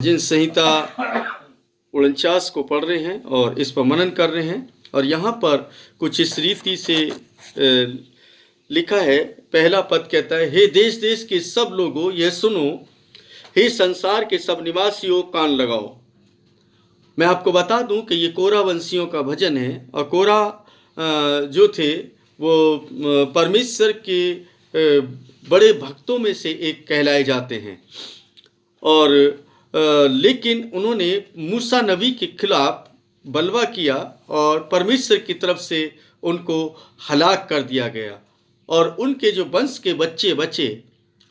जिन संहिता 49 को पढ़ रहे हैं और इस पर मनन कर रहे हैं। और यहाँ पर कुछ इस रीति से लिखा है। पहला पद कहता है, हे देश देश के सब लोगों यह सुनो, हे संसार के सब निवासियों कान लगाओ। मैं आपको बता दूं कि ये कोरा वंशियों का भजन है। और कोरा जो थे वो परमेश्वर के बड़े भक्तों में से एक कहलाए जाते हैं। और लेकिन उन्होंने मूसा नबी के खिलाफ बलवा किया और परमेश्वर की तरफ से उनको हलाक कर दिया गया। और उनके जो वंश के बच्चे बचे,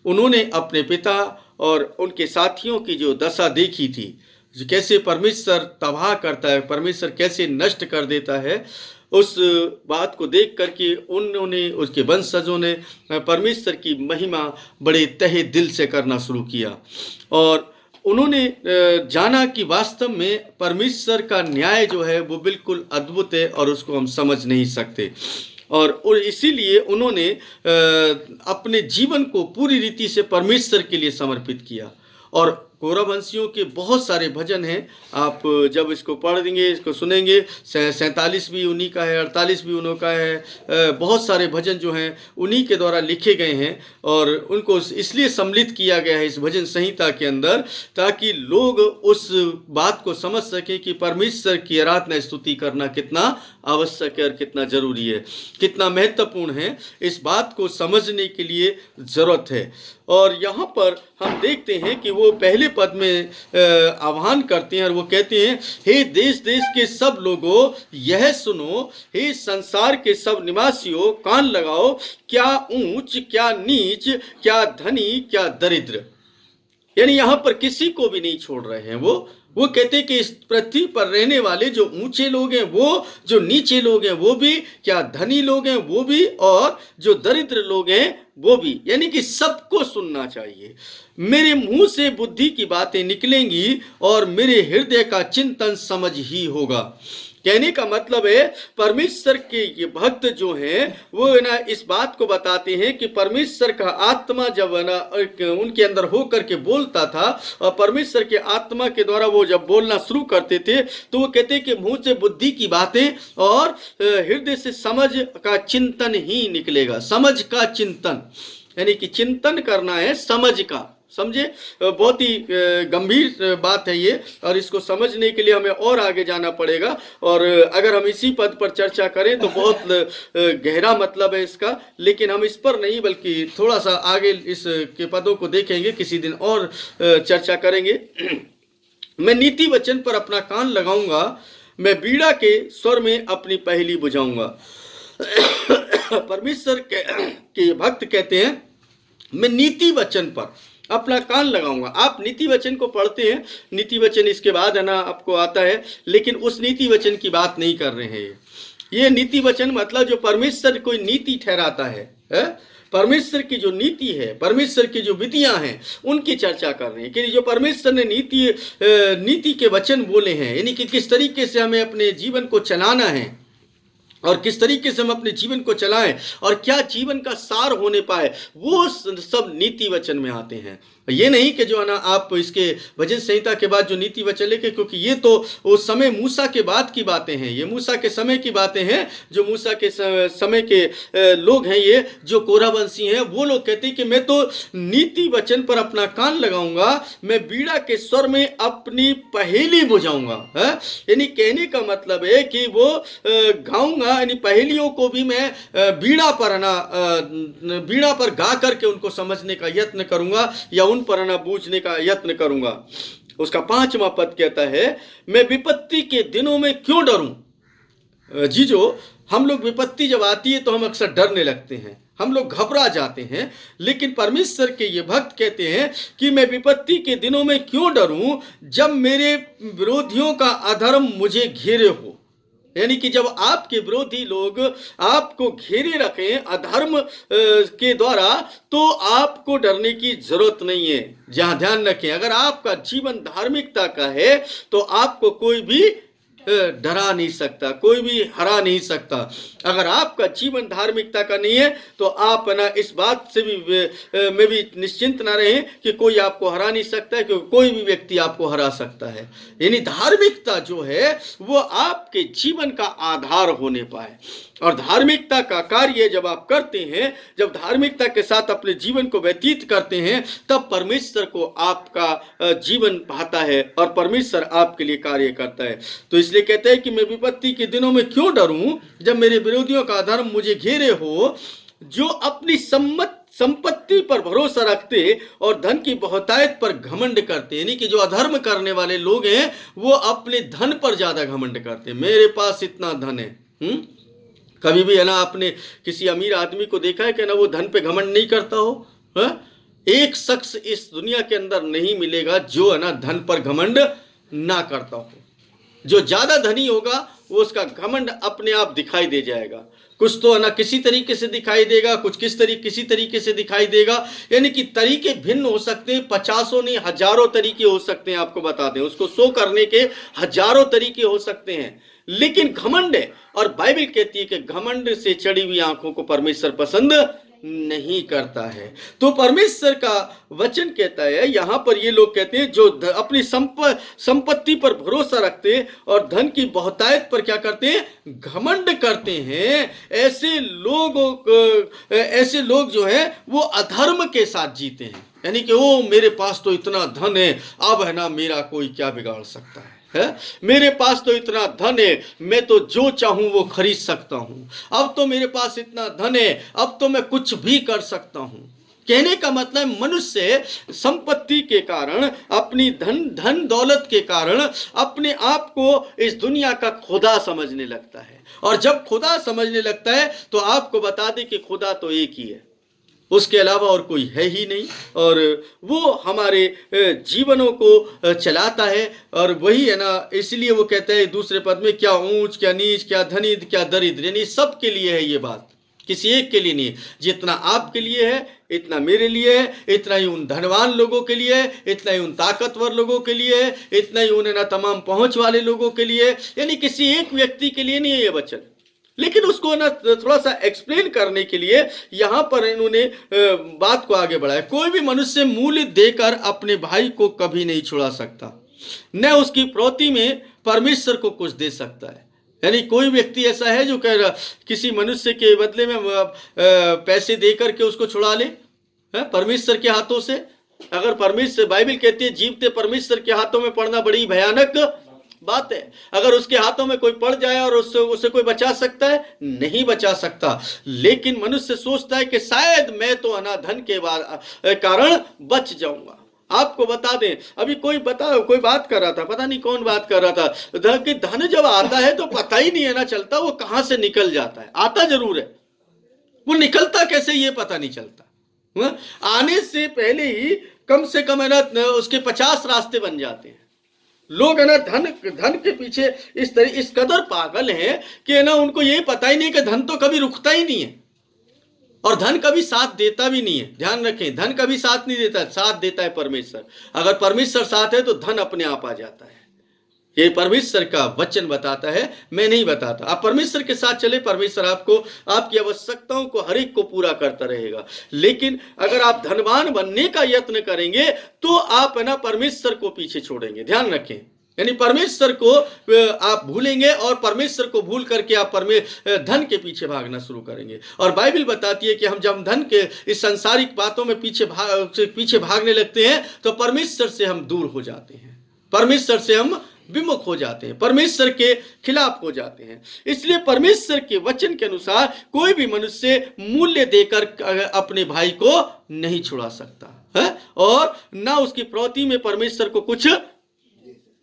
उन्होंने अपने पिता और उनके साथियों की जो दशा देखी थी, जो कैसे परमेश्वर तबाह करता है, परमेश्वर कैसे नष्ट कर देता है, उस बात को देख करके उन्होंने, उसके वंशजों ने परमेश्वर की महिमा बड़े तहे दिल से करना शुरू किया। और उन्होंने जाना कि वास्तव में परमेश्वर का न्याय जो है वो बिल्कुल अद्भुत है और उसको हम समझ नहीं सकते। और इसीलिए उन्होंने अपने जीवन को पूरी रीति से परमेश्वर के लिए समर्पित किया। और कोरावंशियों के बहुत सारे भजन हैं। आप जब इसको पढ़ देंगे, इसको सुनेंगे, 47 भी उन्हीं का है, 48 भी उन्हीं का है। बहुत सारे भजन जो हैं उन्हीं के द्वारा लिखे गए हैं और उनको इसलिए सम्मिलित किया गया है इस भजन संहिता के अंदर, ताकि लोग उस बात को समझ सकें कि परमेश्वर की आराधना स्तुति करना कितना आवश्यक है और कितना जरूरी है, कितना महत्वपूर्ण है। इस बात को समझने के लिए ज़रूरत है। और यहाँ पर हम देखते हैं कि वो पहले पद में आह्वान करते हैं और वो कहते हैं, हे देश देश के सब लोगों यह सुनो, हे संसार के सब निवासियों कान लगाओ, क्या ऊंच क्या नीच, क्या धनी क्या दरिद्र। यानी यहाँ पर किसी को भी नहीं छोड़ रहे हैं। वो कहते हैं कि इस पृथ्वी पर रहने वाले जो ऊंचे लोग हैं वो, जो नीचे लोग हैं वो भी, क्या धनी लोग हैं वो भी, और जो दरिद्र लोग हैं वो भी। यानी कि सबको सुनना चाहिए। मेरे मुंह से बुद्धि की बातें निकलेंगी और मेरे हृदय का चिंतन समझ ही होगा। कहने का मतलब है, परमेश्वर के ये भक्त जो हैं वो ना इस बात को बताते हैं कि परमेश्वर का आत्मा जब ना उनके अंदर होकर के बोलता था, और परमेश्वर के आत्मा के द्वारा वो जब बोलना शुरू करते थे, तो वो कहते हैं कि मुंह से बुद्धि की बातें और हृदय से समझ का चिंतन ही निकलेगा। समझ का चिंतन, यानी कि चिंतन करना है समझ का। समझे, बहुत ही गंभीर बात है ये, और इसको समझने के लिए हमें और आगे जाना पड़ेगा। और अगर हम इसी पद पर चर्चा करें तो बहुत गहरा मतलब है इसका, लेकिन हम इस पर नहीं बल्कि थोड़ा सा आगे इस के पदों को देखेंगे, किसी दिन और चर्चा करेंगे। मैं नीति वचन पर अपना कान लगाऊंगा, मैं बीड़ा के स्वर में अपनी पहेली बुझाऊंगा। परमेश्वर के भक्त कहते हैं, मैं नीति वचन पर अपना कान लगाऊंगा। आप नीति वचन को पढ़ते हैं, नीति वचन इसके बाद है ना आपको आता है, लेकिन उस नीति वचन की बात नहीं कर रहे हैं। ये नीति वचन मतलब जो परमेश्वर कोई नीति ठहराता है, परमेश्वर की जो नीति है, परमेश्वर की जो विधियां हैं, उनकी चर्चा कर रहे हैं कि जो परमेश्वर ने नीति के वचन बोले हैं, यानी कि किस तरीके से हमें अपने जीवन को चलाना है और किस तरीके से हम अपने जीवन को चलाएं और क्या जीवन का सार होने पाए, वो सब नीति वचन में आते हैं। ये नहीं कि जो है ना आप इसके भजन संहिता के बाद जो नीति वचन लेके, क्योंकि ये तो उस समय मूसा के बाद की बातें हैं, ये मूसा के समय की बातें हैं। जो मूसा के समय के लोग हैं, ये जो कोरावंशी हैं, वो लोग कहते हैं कि मैं तो नीति वचन पर अपना कान लगाऊंगा, मैं बीड़ा के स्वर में अपनी पहेली बुझाऊंगा। यानी कहने का मतलब है कि वो गाऊंगा, यानी पहेलियों को भी मैं बीड़ा पर गा करके उनको समझने का यत्न करूंगा या उन पर ना बूझने का यत्न करूंगा। उसका 5वां पद कहता है, मैं विपत्ति के दिनों में क्यों डरूं। जी, जो हम लोग विपत्ति जब आती है तो हम अक्सर डरने लगते हैं, हम लोग घबरा जाते हैं। लेकिन परमेश्वर के ये भक्त कहते हैं कि मैं विपत्ति के दिनों में क्यों डरूं, जब मेरे विरोधियों का अधर्म मुझे घेरे हो। यानी कि जब आपके विरोधी लोग आपको घेरे रखें अधर्म के द्वारा, तो आपको डरने की जरूरत नहीं है। जहां ध्यान रखें, अगर आपका जीवन धार्मिकता का है तो आपको कोई भी डरा नहीं सकता, कोई भी हरा नहीं सकता। अगर आपका जीवन धार्मिकता का नहीं है तो आप ना इस बात से भी में भी निश्चिंत ना रहें कि कोई आपको हरा नहीं सकता है, क्योंकि कोई भी व्यक्ति आपको हरा सकता है। यानी धार्मिकता जो है वो आपके जीवन का आधार होने पाए। और धार्मिकता का कार्य जब आप करते हैं, जब धार्मिकता के साथ अपने जीवन को व्यतीत करते हैं, तब परमेश्वर को आपका जीवन पाता है और परमेश्वर आपके लिए कार्य करता है। तो इसलिए कहते हैं कि मैं विपत्ति के दिनों में क्यों डरूं, जब मेरे विरोधियों का अधर्म मुझे घेरे हो। जो अपनी संपत्ति पर भरोसा रखते और धन की बहुतायत पर घमंड करते, यानी कि जो अधर्म करने वाले लोग हैं वो अपने धन पर ज्यादा घमंड करते। मेरे पास इतना धन है। कभी भी है ना आपने किसी अमीर आदमी को देखा है कि ना वो धन पे घमंड नहीं करता हो? एक शख्स इस दुनिया के अंदर नहीं मिलेगा जो है ना धन पर घमंड ना करता हो। जो ज्यादा धनी होगा वो उसका घमंड अपने आप दिखाई दे जाएगा। कुछ तो है ना किसी तरीके से दिखाई देगा, कुछ किसी तरीके से दिखाई देगा। यानी कि तरीके भिन्न हो सकते हैं, 50 नहीं हजारों तरीके हो सकते हैं। आपको बता दें, उसको शो करने के हजारों तरीके हो सकते हैं, लेकिन घमंड है। और बाइबल कहती है कि घमंड से चढ़ी हुई आंखों को परमेश्वर पसंद नहीं करता है। तो परमेश्वर का वचन कहता है, यहां पर ये लोग कहते हैं जो अपनी संपत्ति पर भरोसा रखते हैं और धन की बहुतायत पर क्या करते हैं, घमंड करते हैं। ऐसे लोग जो हैं वो अधर्म के साथ जीते हैं। यानी कि ओ मेरे पास तो इतना धन है, अब है ना मेरा कोई क्या बिगाड़ सकता है, मेरे पास तो इतना धन है, मैं तो जो चाहूं वो खरीद सकता हूं। अब तो मेरे पास इतना धन है, अब तो मैं कुछ भी कर सकता हूं। कहने का मतलब मनुष्य संपत्ति के कारण, अपनी धन दौलत के कारण अपने आप को इस दुनिया का खुदा समझने लगता है। और जब खुदा समझने लगता है तो आपको बता दें कि खुदा तो एक ही है, उसके अलावा और कोई है ही नहीं। और वो हमारे जीवनों को चलाता है। और वही है ना, इसलिए वो कहते हैं दूसरे पद में, क्या ऊंच क्या नीच, क्या धनी क्या दरिद्र, यानी सबके लिए है ये बात, किसी एक के लिए नहीं। जितना आपके लिए है इतना मेरे लिए है, इतना ही उन धनवान लोगों के लिए है, इतना ही उन ताकतवर लोगों के लिए है, इतना ही उन्हें ना तमाम पहुंच वाले लोगों के लिए। यानी किसी एक व्यक्ति के लिए नहीं है ये वचन। लेकिन उसको ना थोड़ा सा एक्सप्लेन करने के लिए यहां पर इन्होंने बात को आगे बढ़ाया। कोई भी मनुष्य मूल्य देकर अपने भाई को कभी नहीं छुड़ा सकता, न उसकी प्रवृत्ति में परमेश्वर को कुछ दे सकता है। यानी कोई व्यक्ति ऐसा है जो कह रहा किसी मनुष्य के बदले में पैसे देकर के उसको छुड़ा ले परमेश्वर के हाथों से। अगर परमेश्वर, बाइबल कहती है जीवते परमेश्वर के हाथों में पड़ना बड़ी भयानक बात है। अगर उसके हाथों में कोई पड़ जाए और उससे कोई बचा सकता है? नहीं बचा सकता। लेकिन मनुष्य सोचता है कि शायद मैं तो अनाधन के कारण बच जाऊंगा। आपको बता दें, अभी कोई बात कर रहा था, पता नहीं कौन बात कर रहा था कि धन जब आता है तो पता ही नहीं है ना चलता वो कहां से निकल जाता है। आता जरूर है, वो निकलता कैसे ये पता नहीं चलता। आने से पहले ही कम से कम है ना उसके 50 रास्ते बन जाते हैं। लोग है ना धन के पीछे इस कदर पागल हैं कि है ना उनको यही पता ही नहीं कि धन तो कभी रुकता ही नहीं है और धन कभी साथ देता भी नहीं है। ध्यान रखें, धन कभी साथ नहीं देता, साथ देता है परमेश्वर। अगर परमेश्वर साथ है तो धन अपने आप आ जाता है। ये परमेश्वर का वचन बताता है, मैं नहीं बताता। आप परमेश्वर के साथ चले, परमेश्वर आपको आपकी आवश्यकताओं को हर एक को पूरा करता रहेगा। लेकिन अगर आप धनवान बनने का यत्न करेंगे तो आप है ना परमेश्वर को पीछे छोड़ेंगे। ध्यान रखें, यानी परमेश्वर को आप भूलेंगे और परमेश्वर को भूल करके आप धन के पीछे भागना शुरू करेंगे। और बाइबल बताती है कि हम जब धन के इस सांसारिक बातों में पीछे भागने लगते हैं तो परमेश्वर से हम दूर हो जाते हैं, परमेश्वर से हम विमुख हो जाते हैं, परमेश्वर के खिलाफ हो जाते हैं। इसलिए परमेश्वर के वचन के अनुसार कोई भी मनुष्य मूल्य देकर अपने भाई को नहीं छुड़ा सकता है और ना उसकी प्रवृत्ति में परमेश्वर को कुछ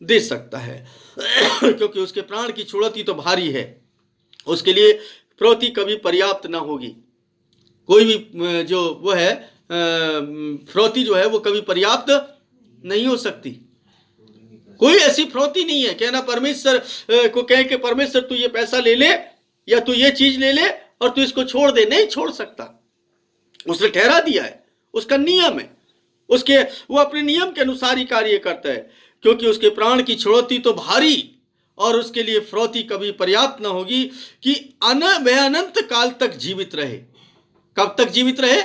दे सकता है क्योंकि उसके प्राण की छुड़ौती तो भारी है, उसके लिए प्रवृत्ति कभी पर्याप्त ना होगी। कोई भी जो वो है प्रवृत्ति जो है वो कभी पर्याप्त नहीं हो सकती। कोई ऐसी प्रवृत्ति नहीं है कहना परमेश्वर को कहे कि परमेश्वर तू ये पैसा ले ले या तू ये चीज ले ले और तू इसको छोड़ दे, नहीं छोड़ सकता। उसने ठहरा दिया है, उसका नियम है, वो अपने नियम के अनुसार ही कार्य करता है क्योंकि उसके प्राण की छुड़ौती तो भारी और उसके लिए फिरौती कभी पर्याप्त ना होगी कि वह अनंत काल तक जीवित रहे। कब तक जीवित रहे?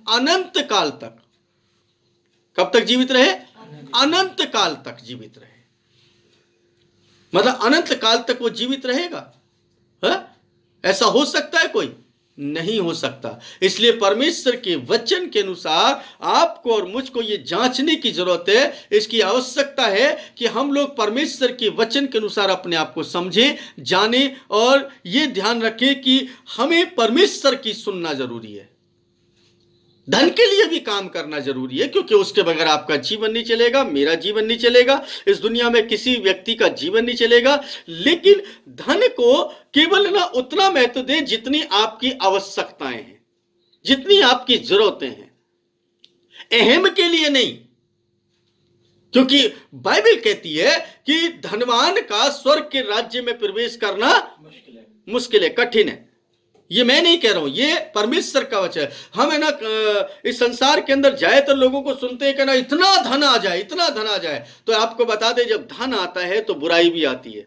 अनंत काल तक। कब तक जीवित रहे? अनंत काल तक जीवित रहे। मतलब अनंत काल तक वो जीवित रहेगा। ऐसा हो सकता है? कोई नहीं हो सकता। इसलिए परमेश्वर के वचन के अनुसार आपको और मुझको ये जांचने की जरूरत है, इसकी आवश्यकता है कि हम लोग परमेश्वर के वचन के अनुसार अपने आप को समझें, जानें और ये ध्यान रखें कि हमें परमेश्वर की सुनना जरूरी है। धन के लिए भी काम करना जरूरी है, क्योंकि उसके बगैर आपका जीवन नहीं चलेगा, मेरा जीवन नहीं चलेगा, इस दुनिया में किसी व्यक्ति का जीवन नहीं चलेगा। लेकिन धन को केवल ना उतना महत्व दें जितनी आपकी आवश्यकताएं हैं, जितनी आपकी जरूरतें हैं, अहम के लिए नहीं। क्योंकि बाइबल कहती है कि धनवान का स्वर्ग के राज्य में प्रवेश करना मुश्किल है, कठिन है। ये मैं नहीं कह रहा हूं, ये परमेश्वर का वचन है। हम है ना इस संसार के अंदर जाए तो लोगों को सुनते हैं कि ना इतना धन आ जाए, इतना धन आ जाए। तो आपको बता दें, जब धन आता है तो बुराई भी आती है।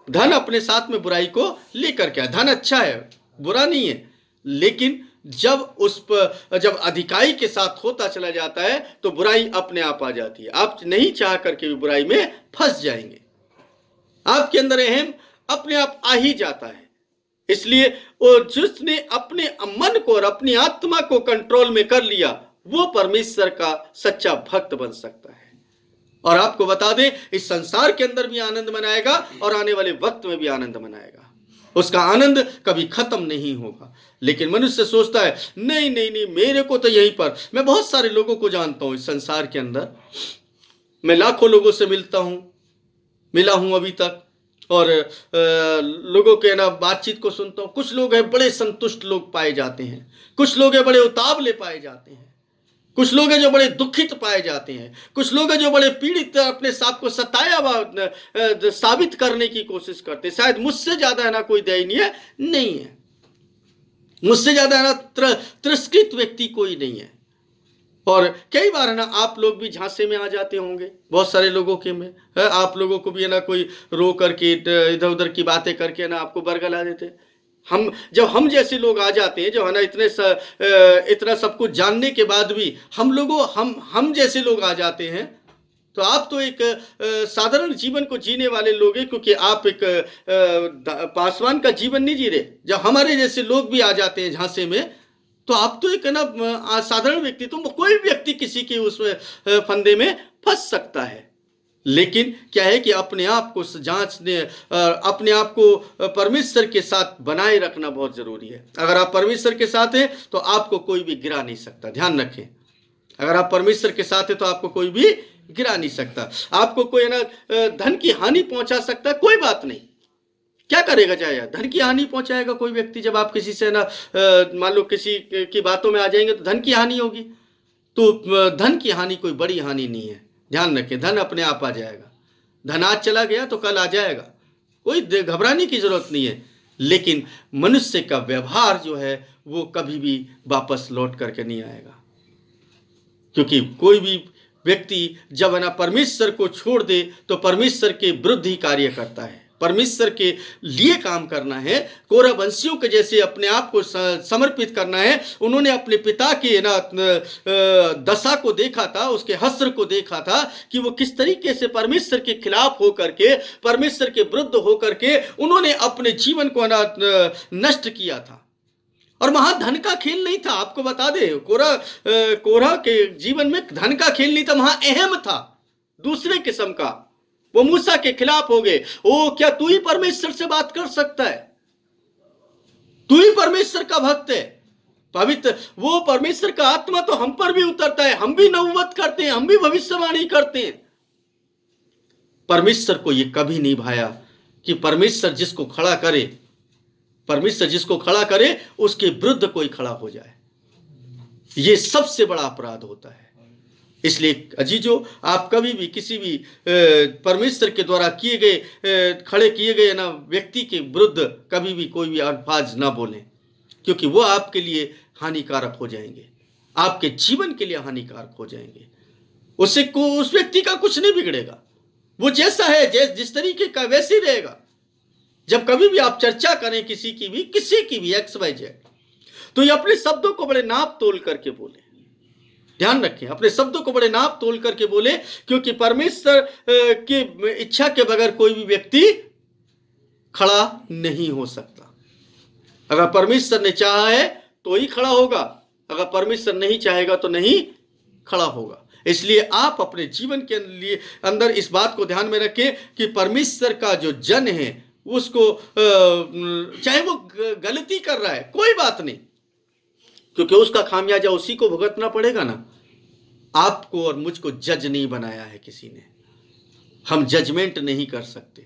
धन अपने साथ में बुराई को लेकर के, धन अच्छा है, बुरा नहीं है, लेकिन जब अधिकाई के साथ होता चला जाता है तो बुराई अपने आप आ जाती है। आप नहीं चाह करके भी बुराई में फंस जाएंगे। आपके अंदर अहम अपने आप आ ही जाता है। इसलिए जिसने अपने मन को और अपनी आत्मा को कंट्रोल में कर लिया, वो परमेश्वर का सच्चा भक्त बन सकता है। और आपको बता दें, इस संसार के अंदर भी आनंद मनाएगा और आने वाले वक्त में भी आनंद मनाएगा। उसका आनंद कभी खत्म नहीं होगा। लेकिन मनुष्य सोचता है नहीं नहीं नहीं, मेरे को तो यहीं पर। मैं बहुत सारे लोगों को जानता हूं इस संसार के अंदर, मैं लाखों लोगों से मिला हूं अभी तक, और लोगों के ना बातचीत को सुनता हूं। कुछ लोग हैं बड़े संतुष्ट लोग पाए जाते हैं, कुछ लोग हैं बड़े उतावले पाए जाते हैं, कुछ लोग हैं जो बड़े दुखित पाए जाते हैं, कुछ लोग हैं जो बड़े पीड़ित, अपने साथ को सताया हुआ साबित करने की कोशिश करते हैं। शायद मुझसे ज्यादा है ना कोई दयनीय नहीं है, मुझसे ज्यादा है ना तिरस्कृत व्यक्ति कोई नहीं है। और कई बार है ना आप लोग भी झांसे में आ जाते होंगे, बहुत सारे लोगों के में आप लोगों को भी है ना कोई रो करके इधर उधर की बातें करके ना आपको बरगला देते। हम जैसे लोग आ जाते हैं, जो है ना इतना सब कुछ जानने के बाद भी हम जैसे लोग आ जाते हैं, तो आप तो एक साधारण जीवन को जीने वाले लोग हैं, क्योंकि आप एक पासवान का जीवन नहीं जी रहे। जब हमारे जैसे लोग भी आ जाते हैं झांसे में, तो आप तो एक ना साधारण व्यक्ति, तो कोई व्यक्ति किसी के उसमें फंदे में फंस सकता है। लेकिन क्या है कि अपने आप को जांचने, अपने आप को परमेश्वर के साथ बनाए रखना बहुत जरूरी है। अगर आप परमेश्वर के साथ हैं तो आपको कोई भी गिरा नहीं सकता। ध्यान रखें, अगर आप परमेश्वर के साथ हैं तो आपको कोई भी गिरा नहीं सकता। आपको कोई ना धन की हानि पहुंचा सकता है, कोई बात नहीं। क्या करेगा? चाहे धन की हानि पहुंचाएगा कोई व्यक्ति। जब आप किसी से ना मान लो किसी की बातों में आ जाएंगे तो धन की हानि होगी। तो धन की हानि कोई बड़ी हानि नहीं है। ध्यान रखें, धन अपने आप आ जाएगा। धन आज चला गया तो कल आ जाएगा, कोई घबराने की जरूरत नहीं है। लेकिन मनुष्य का व्यवहार जो है वो कभी भी वापस लौट करके नहीं आएगा, क्योंकि कोई भी व्यक्ति जब ना परमेश्वर को छोड़ दे तो परमेश्वर के विरुद्ध ही कार्य करता है। परमेश्वर के लिए काम करना है, कोरह वंशियों के जैसे अपने आप को समर्पित करना है। उन्होंने अपने पिता की ना दशा को देखा था, उसके हस्र को देखा था कि वो किस तरीके से परमेश्वर के खिलाफ होकर के, परमेश्वर के विरुद्ध होकर के उन्होंने अपने जीवन को नष्ट किया था। और वहां धन का खेल नहीं था। आपको बता दे, कोरह के जीवन में धन का खेल नहीं था, वहां अहम था दूसरे किस्म का। वो मूसा के खिलाफ हो गए। ओ, क्या तू ही परमेश्वर से बात कर सकता है? तू ही परमेश्वर का भक्त है। पवित्र वो परमेश्वर का आत्मा तो हम पर भी उतरता है, हम भी नबूवत करते हैं, हम भी भविष्यवाणी करते हैं। परमेश्वर को ये कभी नहीं भाया कि परमेश्वर जिसको खड़ा करे उसके विरुद्ध कोई खड़ा हो जाए। ये सबसे बड़ा अपराध होता है। इसलिए अजीजों, आप कभी भी किसी भी परमेश्वर के द्वारा खड़े किए गए ना व्यक्ति के विरुद्ध कभी भी कोई भी अल्फाज ना बोलें, क्योंकि वो आपके लिए हानिकारक हो जाएंगे, आपके जीवन के लिए हानिकारक हो जाएंगे। उस व्यक्ति का कुछ नहीं बिगड़ेगा, वो जैसा है, जिस तरीके का वैसे ही रहेगा। जब कभी भी आप चर्चा करें किसी की भी XYZ, तो ये अपने शब्दों को बड़े नाप तोल करके बोले। ध्यान रखें, अपने शब्दों को बड़े नाप तोल करके बोले, क्योंकि परमेश्वर की इच्छा के बगैर कोई भी व्यक्ति खड़ा नहीं हो सकता। अगर परमेश्वर ने चाहा है तो ही खड़ा होगा, अगर परमेश्वर नहीं चाहेगा तो नहीं खड़ा होगा। इसलिए आप अपने जीवन के लिए अंदर इस बात को ध्यान में रखें कि परमेश्वर का जो जन है उसको चाहे वो गलती कर रहा है, कोई बात नहीं, क्योंकि उसका खामियाजा उसी को भुगतना पड़ेगा ना। आपको और मुझको जज नहीं बनाया है किसी ने, हम जजमेंट नहीं कर सकते।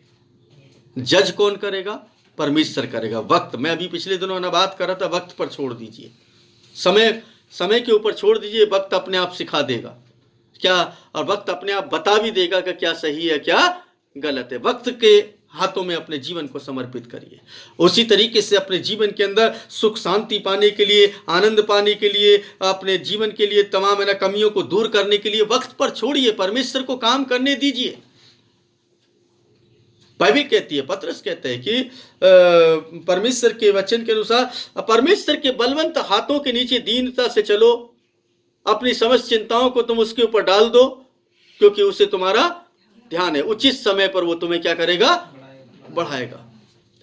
जज कौन करेगा? परमेश्वर करेगा। वक्त, मैं अभी पिछले दिनों ना बात कर रहा था, वक्त पर छोड़ दीजिए, समय के ऊपर छोड़ दीजिए। वक्त अपने आप सिखा देगा क्या, और वक्त अपने आप बता भी देगा कि क्या सही है क्या गलत है। वक्त के हाथों में अपने जीवन को समर्पित करिए। उसी तरीके से अपने जीवन के अंदर सुख शांति पाने के लिए, आनंद पाने के लिए, अपने जीवन के लिए तमाम कमियों को दूर करने के लिए वक्त पर छोड़िए, परमेश्वर को काम करने दीजिए। बाइबल कहती है, पतरस कहते हैं कि परमेश्वर के वचन के अनुसार परमेश्वर के बलवंत हाथों के नीचे दीनता से चलो, अपनी समस्त चिंताओं को तुम उसके ऊपर डाल दो, क्योंकि उसे तुम्हारा ध्यान है। उचित समय पर वो तुम्हें क्या करेगा? बढ़ाएगा।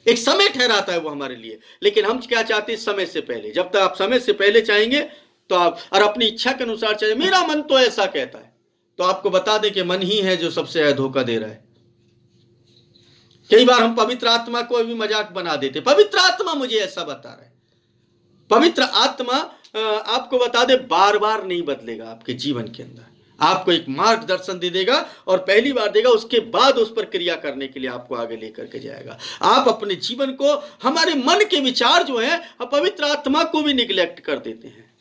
एक समय ठहराता है वो हमारे लिए, लेकिन हम क्या चाहते हैं? समय से पहले। जब तक आप समय से पहले चाहेंगे तो आप, और अपनी इच्छा के अनुसार चाहिए, मेरा मन तो ऐसा कहता है, तो आपको बता दें कि मन ही है जो सबसे ज्यादा धोखा दे रहा है। कई बार हम पवित्र आत्मा को भी मजाक बना देते, पवित्र आत्मा मुझे ऐसा बता रहा है। पवित्र आत्मा आपको बता दे, बार बार नहीं बदलेगा आपके जीवन के अंदर। आपको एक मार्गदर्शन दे देगा, और पहली बार देगा, उसके बाद उस पर क्रिया करने के लिए आपको आगे लेकर के जाएगा। आप अपने जीवन को, हमारे मन के विचार जो है, पवित्र आत्मा को भी निगलेक्ट कर देते हैं,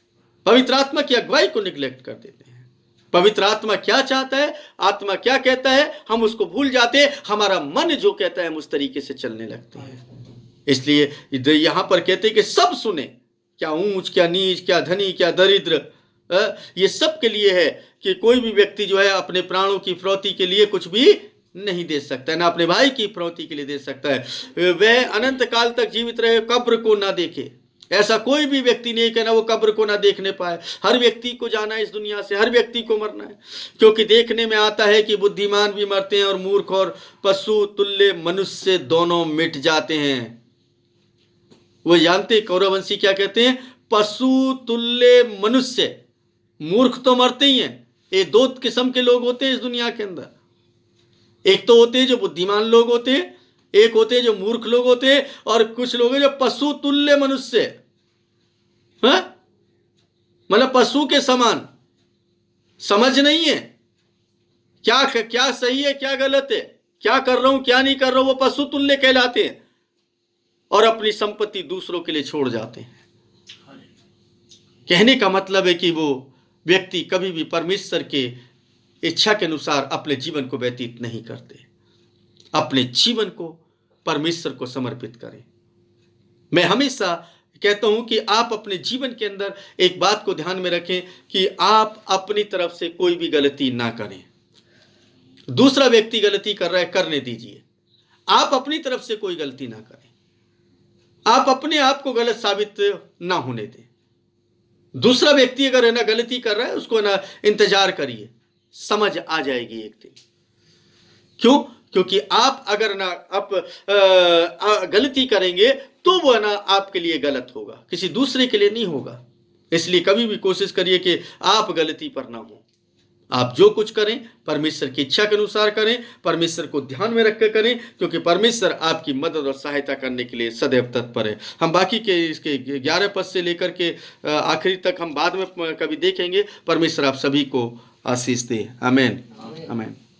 पवित्र आत्मा की अगुवाई को निगलेक्ट कर देते हैं। पवित्र आत्मा क्या चाहता है, आत्मा क्या कहता है, हम उसको भूल जाते हैं। हमारा मन जो कहता है हम उस तरीके से चलने लगते हैं। इसलिए यहां पर कहते हैं कि सब सुने, क्या ऊंच क्या नीच, क्या धनी क्या दरिद्र, ये सब के लिए है कि कोई भी व्यक्ति जो है अपने प्राणों की फिरौती के लिए कुछ भी नहीं दे सकता है, ना अपने भाई की फिरौती के लिए दे सकता है। वह अनंत काल तक जीवित रहे, कब्र को ना देखे। ऐसा कोई भी व्यक्ति नहीं कि ना वो कब्र को ना देखने पाए। हर व्यक्ति को जाना है इस दुनिया से, हर व्यक्ति को मरना है, क्योंकि देखने में आता है कि बुद्धिमान भी मरते हैं और मूर्ख और पशु तुल्य मनुष्य दोनों मिट जाते हैं। वो जानते कौरवंशी क्या कहते हैं? पशु तुल्य मनुष्य। मूर्ख तो मरते ही हैं। ये दो किस्म के लोग होते हैं इस दुनिया के अंदर। एक तो होते हैं जो बुद्धिमान लोग होते हैं, एक होते हैं जो मूर्ख लोग होते हैं, और कुछ लोग हैं जो पशु तुल्य मनुष्य, मतलब पशु के समान। समझ नहीं है क्या सही है क्या गलत है, क्या कर रहा हूं क्या नहीं कर रहा हूं। वो पशु तुल्य कहलाते हैं और अपनी संपत्ति दूसरों के लिए छोड़ जाते हैं। कहने का मतलब है कि वो व्यक्ति कभी भी परमेश्वर के इच्छा के अनुसार अपने जीवन को व्यतीत नहीं करते। अपने जीवन को परमेश्वर को समर्पित करें। मैं हमेशा कहता हूं कि आप अपने जीवन के अंदर एक बात को ध्यान में रखें कि आप अपनी तरफ से कोई भी गलती ना करें। दूसरा व्यक्ति गलती कर रहा है, करने दीजिए, आप अपनी तरफ से कोई गलती ना करें। आप अपने आप को गलत साबित ना होने दें। दूसरा व्यक्ति अगर है ना गलती कर रहा है, उसको ना इंतजार करिए, समझ आ जाएगी एक दिन। क्यों? क्योंकि आप अगर ना आप गलती करेंगे तो वो ना आपके लिए गलत होगा, किसी दूसरे के लिए नहीं होगा। इसलिए कभी भी कोशिश करिए कि आप गलती पर ना हो। आप जो कुछ करें परमेश्वर की इच्छा के अनुसार करें, परमेश्वर को ध्यान में रखकर करें, क्योंकि परमेश्वर आपकी मदद और सहायता करने के लिए सदैव तत्पर है। हम बाकी के इसके 11 पद से लेकर के आखिरी तक हम बाद में कभी देखेंगे। परमेश्वर आप सभी को आशीष दे। आमीन, आमीन।